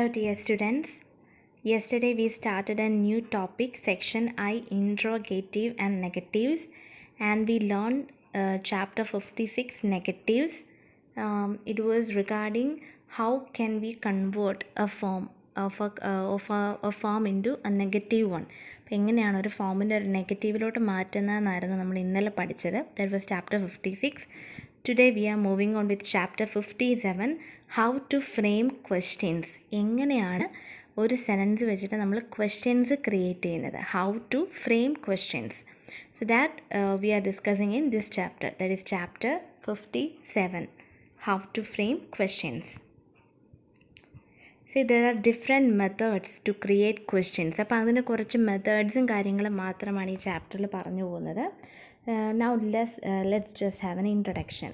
Hello, dear students. Yesterday we started a new topic, section I, interrogative and negatives, and we learned chapter 56, negatives. It was regarding how can we convert a form of a form into a negative one. അപ്പോൾ എങ്ങനെയാണ് ഒരു ഫോമിൻ്റെ ഒരു നെഗറ്റീവിലോട്ട് മാറ്റുന്നതെന്നായിരുന്നു നമ്മൾ ഇന്നലെ പഠിച്ചത്. That was chapter 56. Today we are moving on with chapter 57, how to frame questions. എങ്ങനെയാണ് ഒരു sentence വെച്ചിട്ട് നമ്മൾ ക്വസ്റ്റ്യൻസ് ക്രിയേറ്റ് ചെയ്യുന്നത്, how to frame questions. So that we are discussing in this chapter, that is chapter 57, how to frame questions. See, there are different methods to create questions. അപ്പോൾ അതിന് കുറച്ച് മെത്തേഡ്സും കാര്യങ്ങളും മാത്രമാണ് ഈ ചാപ്റ്ററിൽ പറഞ്ഞു പോകുന്നത്. Now let's just have an introduction.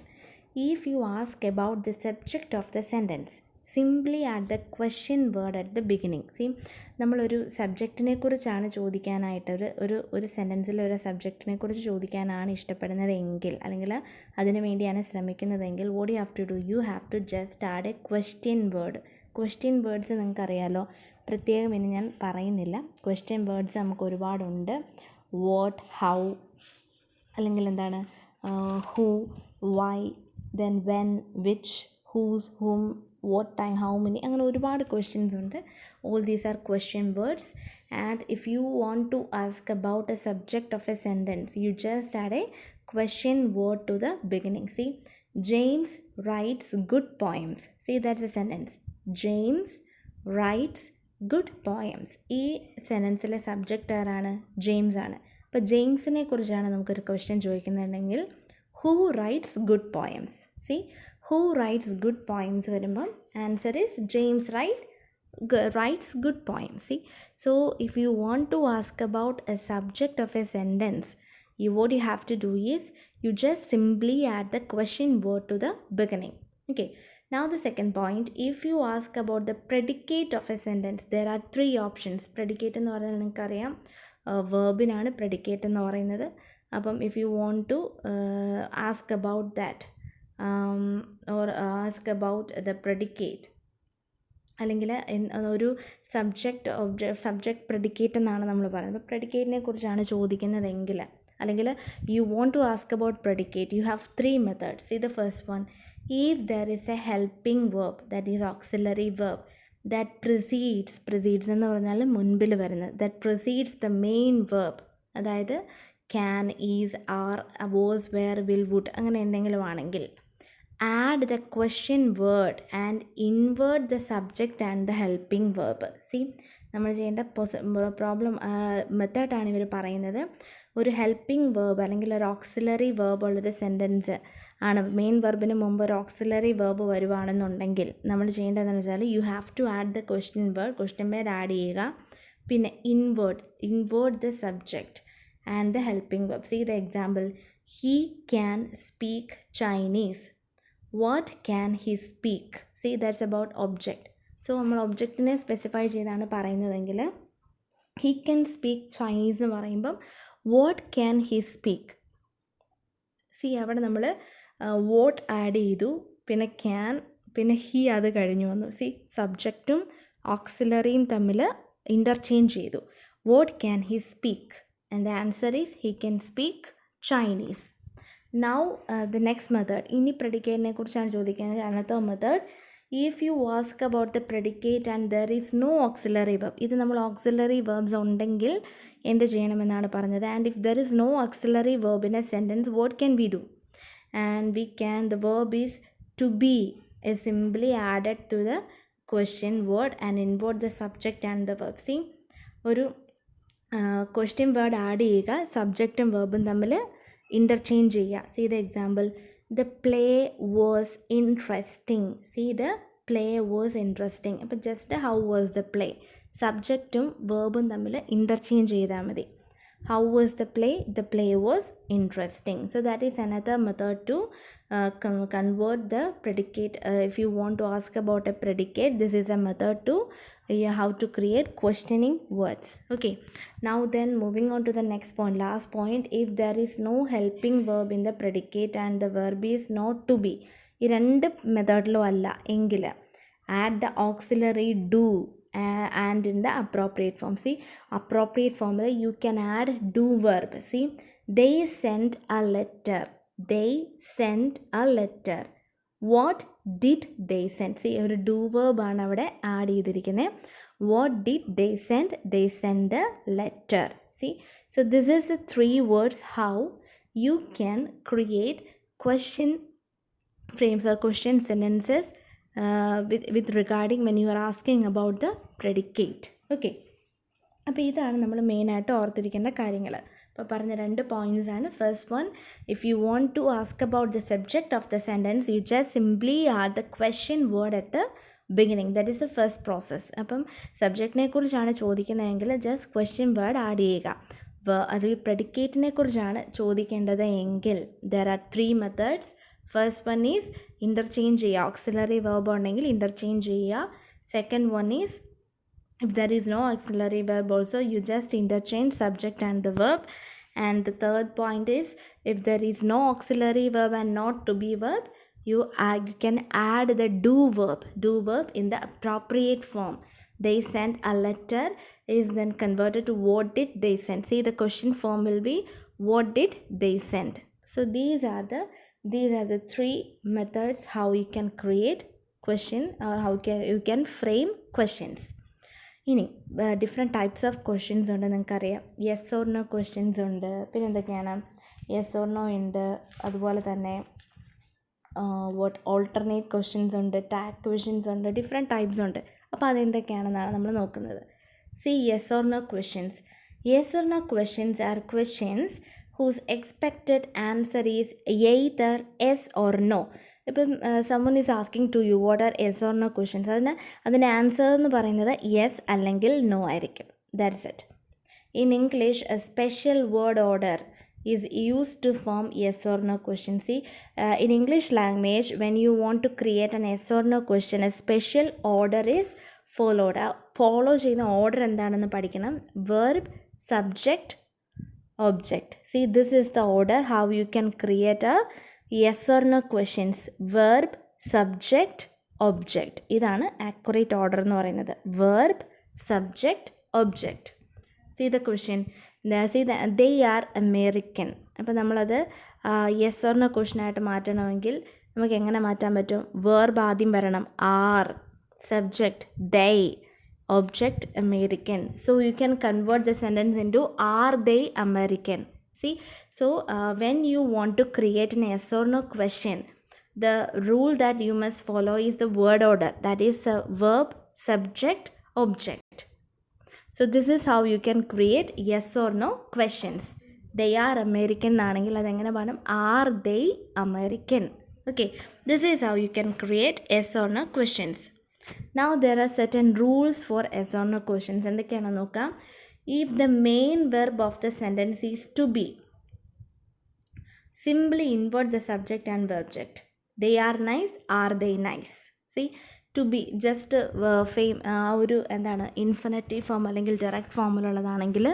If you ask about the subject of the sentence, simply add the question word at the beginning. See, നമ്മളൊരു സബ്ജക്റ്റിനെ കുറിച്ചാണ് ചോദിക്കാനായിട്ട് ഒരു സെൻറ്റൻസിൽ ഒരു സബ്ജക്റ്റിനെ കുറിച്ച് ചോദിക്കാനാണ് ഇഷ്ടപ്പെടുന്നതെങ്കിൽ, അല്ലെങ്കിൽ അതിനു വേണ്ടിയാണ് ശ്രമിക്കുന്നതെങ്കിൽ, what you have to do, you have to just add a question word. Question words നിങ്ങൾക്കറിയാലോ, പ്രത്യേകം ഇനി ഞാൻ പറയുന്നില്ല. ക്വസ്റ്റ്യൻ വേർഡ്സ് നമുക്ക് ഒരുപാടുണ്ട്. വാട്ട്, ഹൗ, അല്ലെങ്കിൽ എന്താണ്, who, why, then when, which, whose, whom, what time, how many, അങ്ങനെ ഒരുപാട് ക്വസ്റ്റ്യൻസ് ഉണ്ട്. All these are question words. And if you want to ask about a subject of a sentence, you just add a question word to the beginning. See, James writes good poems. See, that's a sentence. James writes good poems. ഈ സെൻറ്റൻസിലെ subject ആരാണ്? James ആണ്. അപ്പോൾ ജെയിംസിനെ കുറിച്ചാണ് നമുക്കൊരു question ചോദിക്കുന്നുണ്ടെങ്കിൽ, who writes good poems. See, who writes good poems വരുമ്പം answer is James writes good poems. See, so if you want to ask about a subject of a sentence, what you have to do is you just simply add the question word to the beginning. Okay, now the second point, if you ask about the predicate of a sentence, there are three options. Predicate എന്ന് പറഞ്ഞാൽ നിങ്ങൾക്കറിയാം, വേർബിനാണ് predicate എന്ന് പറയുന്നത്. അപ്പം if you want to ask about that or ask about the predicate, അല്ലെങ്കിൽ ഒരു subject predicate എന്നാണ് നമ്മൾ പറയുന്നത്. അപ്പോൾ പ്രെഡിക്കേറ്റിനെ കുറിച്ചാണ് ചോദിക്കുന്നതെങ്കിൽ, അല്ലെങ്കിൽ you want to ask about predicate, you have three methods. See the first one, if there is a helping verb, that is auxiliary verb, that precedes എന്ന് പറഞ്ഞാൽ മുൻപിൽ വരുന്നത്, that precedes the main verb, അതായത് can, is, are, was, were, will, would, അങ്ങനെ എന്തെങ്കിലും ആണെങ്കിൽ, add the question word and invert the subject and the helping verb. See, നമ്മൾ ചെയ്യേണ്ട മെത്തേഡാണ് ഇവർ പറയുന്നത്. ഒരു ഹെൽപ്പിംഗ് വേർബ് അല്ലെങ്കിൽ ഒരു ഓക്സിലറി വേർബ് ഉള്ളൊരു സെൻറ്റൻസ് ആണ്, മെയിൻ വെർബിന് മുമ്പ് ഒരു ഓക്സിലറി വേർബ് വരുവാണെന്നുണ്ടെങ്കിൽ നമ്മൾ ചെയ്യേണ്ടതെന്ന് വെച്ചാൽ, you have to add the question word add ചെയ്യുക, പിന്നെ invert the subject and the helping verb. See the example, he can speak Chinese. What can he speak? See, that's about object. So നമ്മൾ ഒബ്ജക്റ്റിനെ specify ചെയ്താണ് പറയുന്നതെങ്കിൽ, he can speak Chinese എന്ന് പറയുമ്പം what can he speak. C, അവിടെ നമ്മൾ what add ചെയ്തു, പിന്നെ ക്യാൻ, പിന്നെ ഹി അത് കഴിഞ്ഞു വന്നു. സി, സബ്ജക്റ്റും ഓക്സിലറിയും തമ്മിൽ ഇൻ്റർചേഞ്ച് ചെയ്തു. What can he speak and the answer is he can speak Chinese. Now the next method, ഇനി പ്രെഡിക്കേറ്റിനെ കുറിച്ചാണ് ചോദിക്കുന്നത്. another method, if you ask about the predicate and there is no auxiliary verb, ഇത് നമ്മൾ auxiliary verbs ഉണ്ടെങ്കിൽ എന്ത് ചെയ്യണമെന്നാണ് പറഞ്ഞത്. and if there is no auxiliary verb in a sentence, what can we do? And the verb is to be is simply added to the question word and invert the subject and the verb. See, ഒരു question word add ചെയ്യുക, സബ്ജക്റ്റും വേർബും തമ്മിൽ interchange ചെയ്യുക. See the example, the play was interesting. See, the play was interesting. അപ്പോൾ just how was the play, സബ്ജക്റ്റും വേർബും തമ്മിൽ ഇൻ്റർചേഞ്ച് ചെയ്താൽ മതി. How was the play was interesting. So that is another method to convert the predicate. If you want to ask about a predicate, this is a method to how to create questioning words. Okay, now then moving on to the next point, last point, if there is no helping verb in the predicate and the verb is not to be, ഈ രണ്ട് മെത്തേഡിലും അല്ല എങ്കിൽ add the auxiliary do and in the appropriate form. See, appropriate formula you can add do verb. See, they sent a letter. They sent a letter. What did they send? See, ഒരു do verb ആണ് അവിടെ add ചെയ്തിരിക്കുന്നത്. What did they send? They sent a letter. See, so this is the 3 words how you can create question frames or question sentences with regarding when you are asking about the predicate. Okay. അപ്പോൾ ഇതാണ് നമ്മൾ മെയിനായിട്ട് ഓർത്തിരിക്കേണ്ട കാര്യങ്ങൾ. അപ്പോൾ പറഞ്ഞ 2 points ആണ്. First one, if you want to ask about the subject of the sentence you just simply add the question word at the beginning. That is the first process. അപ്പം സബ്ജക്റ്റിനെ കുറിച്ചാണ് ചോദിക്കുന്നതെങ്കിൽ ജസ്റ്റ് ക്വസ്റ്റ്യൻ വേർഡ് ആഡ് ചെയ്യുക. അത് പ്രെഡിക്കേറ്റിനെ കുറിച്ചാണ് ചോദിക്കേണ്ടത് എങ്കിൽ there are 3 methods. First one is interchange ചെയ്യുക. ഓക്സിലറി വെർബ് ഉണ്ടെങ്കിൽ ഇൻ്റർചേഞ്ച് ചെയ്യുക. Second one is if there is no auxiliary verb also you just interchange subject and the verb. And the third point is if there is no auxiliary verb and not to be verb you can add the do verb in the appropriate form. They sent a letter is then converted to what did they send. See, the question form will be what did they send. So these are the 3 methods how you can create question or how you can frame questions. ഇനി different types of questions ഉണ്ട്. നിങ്ങൾക്കറിയാം yes or no questions ഉണ്ട്. പിന്നെ എന്തൊക്കെയാണ്, yes or no ഉണ്ട്. അതുപോലെ തന്നെ alternate questions ഉണ്ട്, ടാഗ് ക്വസ്റ്റ്യൻസ് ഉണ്ട്. ഡിഫറെൻറ്റ് ടൈപ്സ് ഉണ്ട്. അപ്പോൾ അതെന്തൊക്കെയാണെന്നാണ് നമ്മൾ നോക്കുന്നത്. See, yes or no questions. Yes or no questions are questions whose expected answer is either yes or no. ഇപ്പം someone is asking to you what are yes or no questions, അതിൻ്റെ answer എന്ന് പറയുന്നത് yes അല്ലെങ്കിൽ no ആയിരിക്കും. That's it. In English A special word order is used to form yes or no question. See, in English language when you want to create an yes or no question a special order is followed. Follow ചെയ്യുന്ന order എന്താണെന്ന് പഠിക്കണം. verb, subject, object. See, this is the order how you can create a yes or no questions. verb, subject, object. ഇതാണ് accurate order എന്ന് പറയുന്നത്. verb, subject, object. See the question. See they are American. അപ്പോൾ നമ്മളത് yes or no question ആയിട്ട് മാറ്റണമെങ്കിൽ നമുക്ക് എങ്ങനെ മാറ്റാൻ പറ്റും? verb ആദ്യം വരണം, are, subject they, object American. So you can convert the sentence into are they American. See, so when you want to create an yes or no question the rule that you must follow is the word order, that is verb, subject, object. So this is how you can create yes or no questions. They are American എന്നാണെങ്കിൽ അതെങ്ങനെ പറയണം? are they American. Okay, this is how you can create yes or no questions. Now there are certain rules for yes or no questions. എന്തൊക്കെയാണെന്ന് നോക്കാം. If the main verb of the sentence is to be, simply invert the subject and object. They are nice, are they nice. See, to be just ഒരു എന്താണ് infinitive form അല്ലെങ്കിൽ direct ഫോമിലുള്ളതാണെങ്കിൽ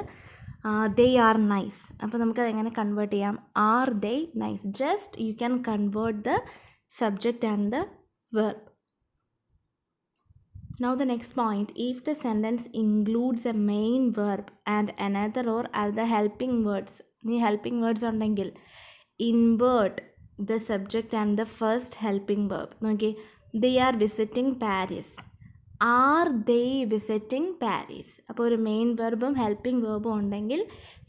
they are nice. അപ്പോൾ നമുക്കത് എങ്ങനെ convert ചെയ്യാം? are they nice. just you can convert the subject and the verb. Now the next point, if the sentence includes a main verb and another or other helping words, ഈ helping words ഉണ്ടെങ്കിൽ invert the subject and the first helping verb. നോക്കി, they are visiting Paris. are they visiting Paris. അപ്പോൾ ഒരു main വെർബും helping വെർബും ഉണ്ടെങ്കിൽ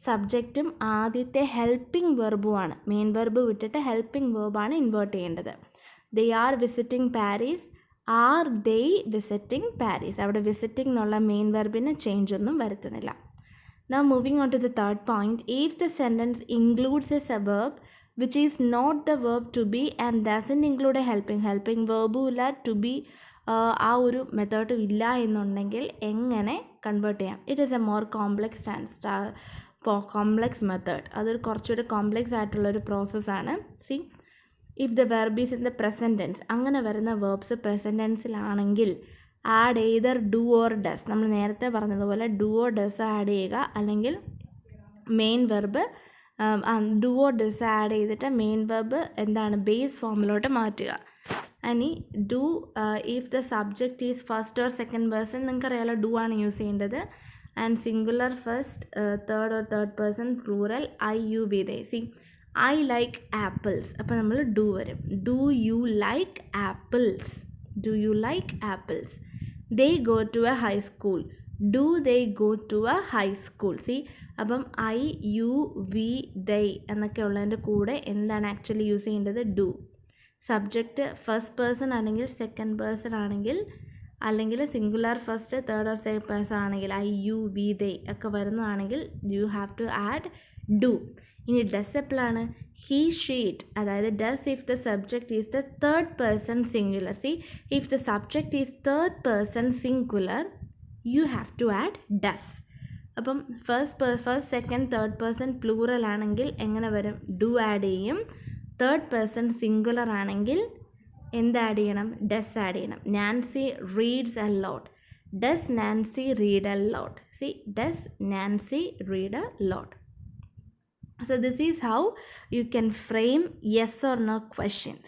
സബ്ജക്റ്റും ആദ്യത്തെ helping വെർബുമാണ്. Main verb വിട്ടിട്ട് helping വെർബാണ് invert ചെയ്യേണ്ടത്. they are visiting Paris, are they visiting Paris. അവിടെ visiting എന്നുള്ള main വെർബിന് change ഒന്നും വരുത്തുന്നില്ല. Now moving on to the third point, if the sentence includes a verb which is not the verb to be and doesn't include a helping വെർബും ഇല്ല, to be ആ ഒരു മെത്തേഡും ഇല്ല എന്നുണ്ടെങ്കിൽ എങ്ങനെ കൺവേർട്ട് ചെയ്യാം? It is a more complex method. അതൊരു കുറച്ചുകൂടി complex ആയിട്ടുള്ളൊരു പ്രോസസ്സാണ്. See, if the verb is in the present tense, അങ്ങനെ വരുന്ന വെർബ്സ് പ്രസൻറ്റ് ടെൻസിലാണെങ്കിൽ add either do or does. നമ്മൾ നേരത്തെ പറഞ്ഞതുപോലെ ഡു ഓർ ഡസ് ആഡ് ചെയ്യുക, അല്ലെങ്കിൽ main verb do or does add ചെയ്തിട്ട് മെയിൻ വെർബ് എന്താണ് ബേസ് ഫോമിലോട്ട് മാറ്റുക. ഇനി do if the subject is first or second person, നിങ്ങൾക്കറിയാലോ ഡു ആണ് യൂസ് ചെയ്യേണ്ടത്. And singular first, third person plural, I you we they. See I like apples, അപ്പോൾ നമ്മൾ ഡു വരും. Do you like apples, do you like apples. They go to a high school, do they go to a high school. See അപ്പം I you we they എന്നൊക്കെ ഉള്ളതിൻ്റെ കൂടെ എന്താണ് actually use ചെയ്യേണ്ടത്? Do. Subject first person ആണെങ്കിൽ, second person ആണെങ്കിൽ, അല്ലെങ്കിൽ singular first, third or second person ആണെങ്കിൽ, ഐ യു വി ദേ ഒക്കെ വരുന്നതാണെങ്കിൽ you have to add do. ഇനി ഡസ് എപ്പോഴാണ്? ഹീ ഷീ ഇറ്റ്, അതായത് does if the subject is the third person singular. See if the subject is third person singular you have to add does. അപ്പം first second third person plural ആണെങ്കിൽ എങ്ങനെ വരും? Do add ചെയ്യും. Third person singular ആണെങ്കിൽ എന്ത് add ചെയ്യണം? Does add ചെയ്യണം. Nancy reads a lot, does Nancy read a lot. C does Nancy read a lot. So this is how you can frame yes or no questions.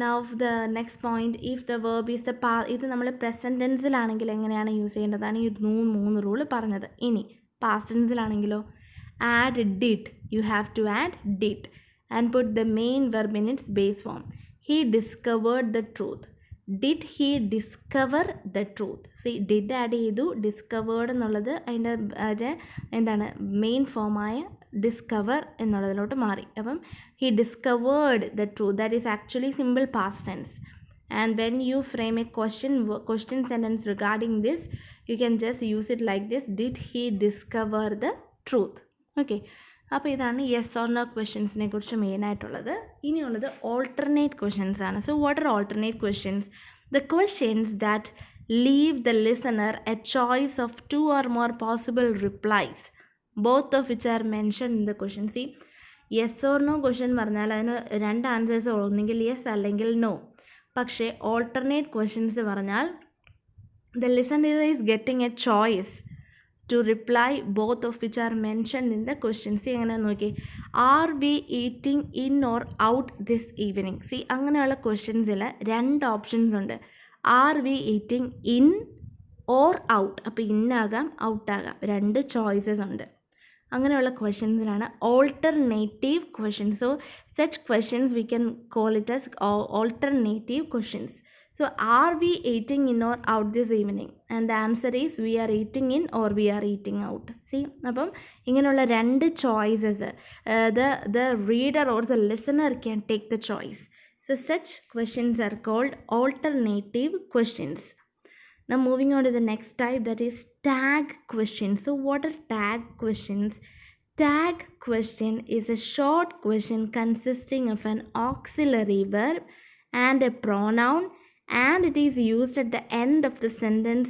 Now the next point, if the verb is the past, ഇത് നമ്മൾ present ടെൻസിലാണെങ്കിൽ എങ്ങനെയാണ് use ചെയ്യേണ്ടതാണ് ഈ 3 rule പറഞ്ഞത്. ഇനി past ടെൻസിലാണെങ്കിലോ add did, you have to add did and put the main verb in its base form. He discovered the truth, did he discover the truth. See did add ചെയ്തു, discovered എന്നുള്ളത് അതിൻ്റെ എന്താണ് main ഫോമായ discover എന്നുള്ളതിലോട്ട് മാറി. അപ്പം he discovered the truth, that is actually simple past tense. And when you frame a question sentence regarding this, you can just use it like this, did he discover the truth. Okay, അപ്പോൾ ഇതാണ് yes or no ക്വസ്റ്റ്യൻസിനെ കുറിച്ച് മെയിനായിട്ടുള്ളത്. ഇനിയുള്ളത് alternate questions ആണ്. So what are alternate questions? The questions that leave the listener A choice of 2 or more possible replies, both of which are mentioned in the question. See, yes or no question പറഞ്ഞാൽ അതിന് 2 answers, ഒന്നെങ്കിൽ yes അല്ലെങ്കിൽ no. പക്ഷേ alternate questions പറഞ്ഞാൽ the listener is getting A choice to reply, both of which are mentioned in the question. See എങ്ങനെ നോക്കി, are we eating in or out this evening. See അങ്ങനെയുള്ള ക്വസ്റ്റ്യൻസിൽ 2 options ഉണ്ട്. Are we eating in or out, അപ്പോൾ ഇന്നാകാം ഔട്ടാകാം, 2 choices ഉണ്ട്. അങ്ങനെയുള്ള ക്വസ്റ്റ്യൻസിനാണ് alternative questions. So such questions we can call it as alternative questions. So are we eating in or out this evening? And the answer is we are eating in or we are eating out. See, അപ്പം ഇങ്ങനെയുള്ള 2 choices the reader or the listener can take the choice. So such questions are called alternative questions. Now moving on to the next type, that is tag questions. So what are tag questions? Tag question is a short question consisting of an auxiliary verb and a pronoun, and it is used at the end of the sentence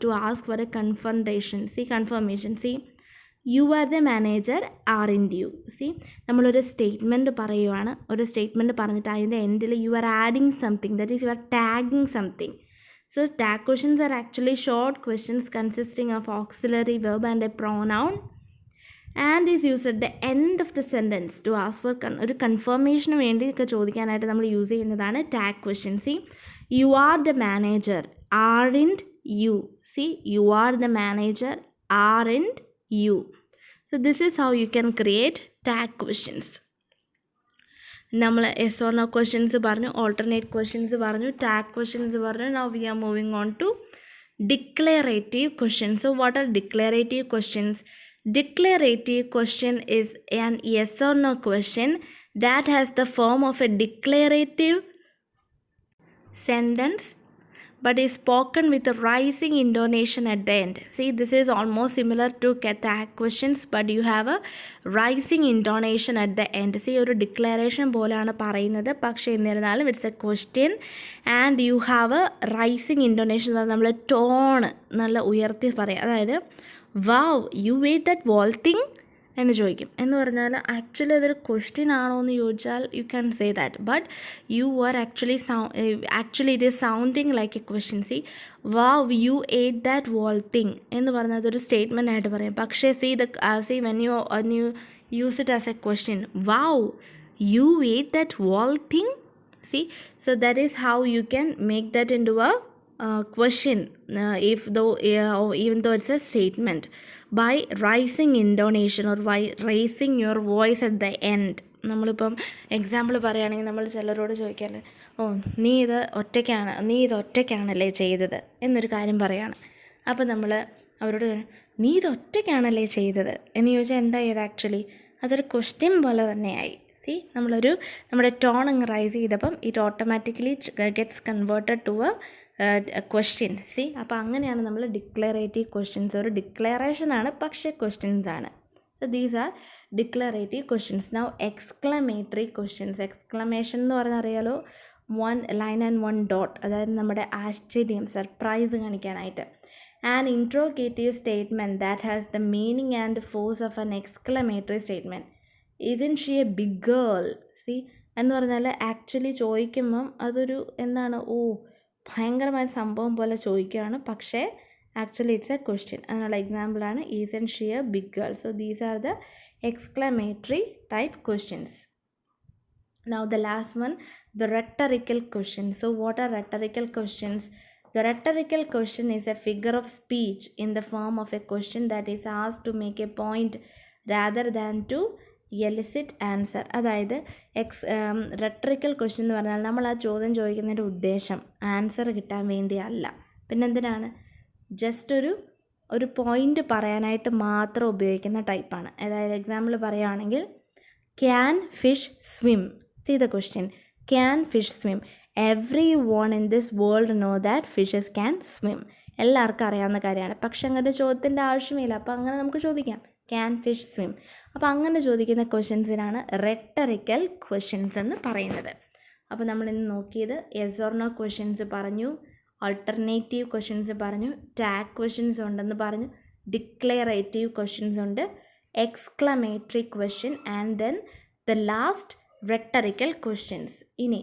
to ask for a confirmation. See, you are the manager, aren't you? See, നമ്മളൊരു statement പറയുവാണ്, ഒരു statement പറഞ്ഞിട്ട് അതിൻ്റെ എൻഡിൽ you are adding something, that is you are tagging something. So tag questions are actually short questions consisting of auxiliary verb and a pronoun, and is used at the end of the sentence to ask for ഒരു കൺഫർമേഷന് വേണ്ടി ഒക്കെ ചോദിക്കാനായിട്ട് നമ്മൾ use ചെയ്യുന്നതാണ് tag question. See you are the manager, aren't you. See you are the manager, aren't you. So this is how you can create tag questions. നമ്മൾ yes or no questions പറഞ്ഞു, alternate questions പറഞ്ഞു, tag questions പറഞ്ഞു. Now we are moving on to declarative questions. So what are declarative questions? Declarative question is an yes or no question that has the form of a declarative sentence but is spoken with a rising intonation at the end. See, this is almost similar to tag questions, but you have a rising intonation at the end. See, ഒരു declaration പോലെയാണ് പറയുന്നത്, പക്ഷേ എന്നിരുന്നാലും it's a question and you have a rising intonation. നമ്മൾ tone നല്ല ഉയർത്തി പറയാം, അതായത് wow you ate that whole thing എന്ന് ചോദിക്കും. എന്ന് പറഞ്ഞാൽ ആക്ച്വലി അതൊരു ക്വസ്റ്റ്യൻ ആണോ എന്ന് ചോദിച്ചാൽ you can say that, but you are actually it is sounding like a question. See wow you ate that whole thing എന്ന് പറഞ്ഞാൽ അതൊരു സ്റ്റേറ്റ്മെൻ്റ് ആയിട്ട് പറയും. പക്ഷേ see when you use it as a question, wow you ate that whole thing, See, so that is how you can make that into a question, even though it's a statement, by raising intonation or by raising your voice at the end. നമ്മളിപ്പം example പറയുകയാണെങ്കിൽ നമ്മൾ ചിലരോട് ചോദിക്കാൻ, നീ ഇത് ഒറ്റയ്ക്കാണല്ലേ ചെയ്തത് എന്നൊരു കാര്യം പറയുകയാണ്. അപ്പോൾ നമ്മൾ അവരോട് നീ ഇത് ഒറ്റയ്ക്കാണല്ലേ ചെയ്തത് എന്ന് ചോദിച്ചാൽ എന്താ ചെയ്തത്? ആക്ച്വലി അതൊരു ക്വസ്റ്റ്യൻ പോലെ തന്നെയായി. സി, നമ്മുടെ ടോൺ അങ്ങ് റൈസ് ചെയ്തപ്പം it automatically gets converted to a question. See, അപ്പോൾ അങ്ങനെയാണ് നമ്മൾ ഡിക്ലറേറ്റീവ് ക്വസ്റ്റ്യൻസ്. ഒരു ഡിക്ലറേഷനാണ്, പക്ഷേ ക്വസ്റ്റ്യൻസ് ആണ്. So these are declarative questions. Now exclamatory questions. Exclamation എന്ന് പറഞ്ഞാൽ അറിയാലോ, 1 line and 1 dot, അതായത് നമ്മുടെ ആശ്ചര്യം, സർപ്രൈസ് കാണിക്കാനായിട്ട്. An interrogative statement that has the meaning and force of an exclamatory statement. Isn't she a big girl? See, എന്ന് പറഞ്ഞാൽ actually ചോദിക്കുമ്പം അതൊരു എന്താണ്, ഭയങ്കരമായ സംഭവം പോലെ ചോദിക്കുകയാണ്, പക്ഷേ actually it's a question. അതിനുള്ള എക്സാമ്പിളാണ് isn't she a big girl. So these are the exclamatory type questions. Now the last one, the rhetorical questions. So what are rhetorical questions? The rhetorical question is a figure of speech in the form of a question that is asked to make a point rather than to elicit answer. അതായത് rhetorical question എന്ന് പറഞ്ഞാൽ നമ്മൾ ആ ചോദ്യം ചോദിക്കുന്നതിൻ്റെ ഉദ്ദേശം answer കിട്ടാൻ വേണ്ടിയല്ല, പിന്നെന്തിനാണ്, just ഒരു പോയിൻ്റ് പറയാനായിട്ട് മാത്രം ഉപയോഗിക്കുന്ന ടൈപ്പാണ്. അതായത് എക്സാമ്പിൾ പറയുകയാണെങ്കിൽ, can fish swim? See the question, can fish swim? Everyone in this world know that fishes can swim. എല്ലാവർക്കും അറിയാവുന്ന കാര്യമാണ്, പക്ഷെ അങ്ങനെ ചോദ്യത്തിൻ്റെ ആവശ്യമില്ല. അപ്പോൾ അങ്ങനെ നമുക്ക് ചോദിക്കാം, ക്യാൻ ഫിഷ് സ്വിം? അപ്പോൾ അങ്ങനെ ചോദിക്കുന്ന ക്വസ്റ്റ്യൻസിനാണ് റെട്ടറിക്കൽ ക്വസ്റ്റ്യൻസ് എന്ന് പറയുന്നത്. അപ്പോൾ നമ്മളിന്ന് നോക്കിയത് യെസ് ഓർ നോ ക്വസ്റ്റ്യൻസ് പറഞ്ഞു, ആൾട്ടർനേറ്റീവ് ക്വസ്റ്റ്യൻസ് പറഞ്ഞു, ടാഗ് ക്വസ്റ്റ്യൻസ് ഉണ്ടെന്ന് പറഞ്ഞു, ഡിക്ലറേറ്റീവ് ക്വസ്റ്റ്യൻസ് ഉണ്ട്, exclamatory question, and then the last റെട്ടറിക്കൽ questions. ഇനി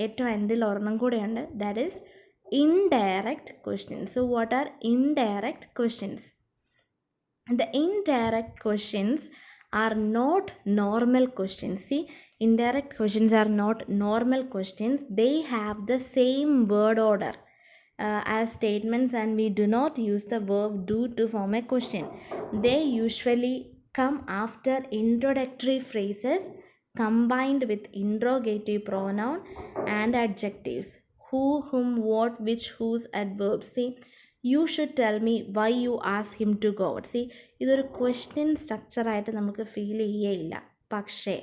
ഏറ്റവും എൻഡിൽ ഒരെണ്ണം കൂടെയുണ്ട്, that is indirect questions. So what are indirect questions? The indirect questions are not normal questions. See, indirect questions are not normal questions. They have the same word order as statements, and we do not use the verb do to form a question. They usually come after introductory phrases combined with interrogative pronoun and adjectives. Who, whom, what, which, whose, adverbs. See, you should tell me why you ask him to go out. See, ഇതൊരു question സ്ട്രക്ചറായിട്ട് നമുക്ക് feel ചെയ്യേയില്ല, പക്ഷേ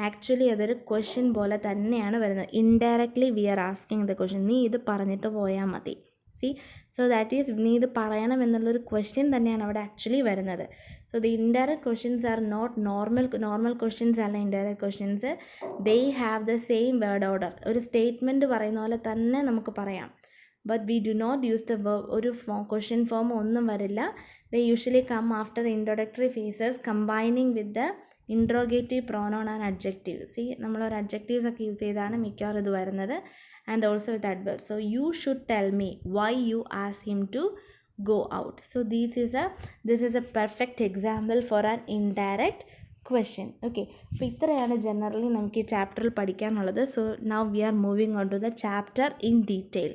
actually അതൊരു question പോലെ തന്നെയാണ് വരുന്നത്. Indirectly we are asking the question, നീ ഇത് പറഞ്ഞിട്ട് പോയാൽ മതി. സി, സോ ദാറ്റ് ഈസ് നീ ഇത് പറയണം എന്നുള്ളൊരു ക്വസ്റ്റ്യൻ തന്നെയാണ് അവിടെ ആക്ച്വലി വരുന്നത്. So the indirect questions are not normal questions അല്ല indirect questions. They have the same word order. ഒരു സ്റ്റേറ്റ്മെൻറ്റ് പറയുന്ന പോലെ തന്നെ നമുക്ക് പറയാം, but we do not use the verb. ഒരു question form ഒന്നും വരില്ല. They usually come after introductory phases combining with the interrogative pronoun and adjective. See, നമ്മളൊരു adjectives ഒക്കെ യൂസ് ചെയ്താണ് മിക്കവാറും ഇത് വരുന്നത്, and also with adverbs. So you should tell me why you ask him to go out. So this is a perfect example for an indirect question. Okay, അപ്പോൾ ഇത്രയാണ് generally നമുക്ക് ഈ ചാപ്റ്ററിൽ പഠിക്കാനുള്ളത്. So now we are moving on to the chapter in detail.